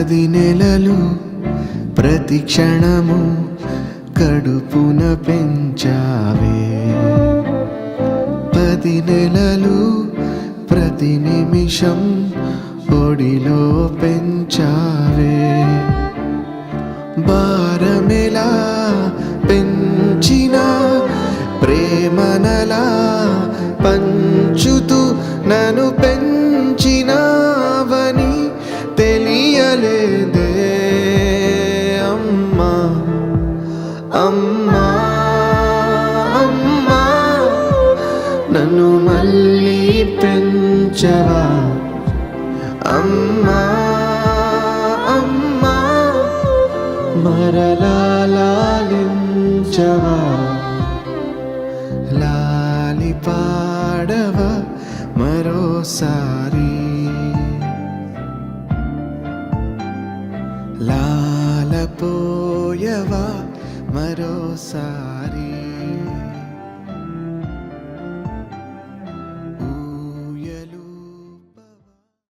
10 నెలలు ప్రతి క్షణము కడుపున పెంచావే. 10 నెలలు ప్రతి నిమిషం ఒడిలో పెంచావే. భారమెలా పెంచిన ప్రేమనలా పంచుతూ నన్ను పెంచినావని తెలియలేదే అమ్మా అమ్మా అమ్మా. నన్ను మళ్ళీ పెంచవా అమ్మా అమ్మా. మరలా లాలించవా, లాలి పాడవా మరోసారి. లాలపోయవా మరోసారి.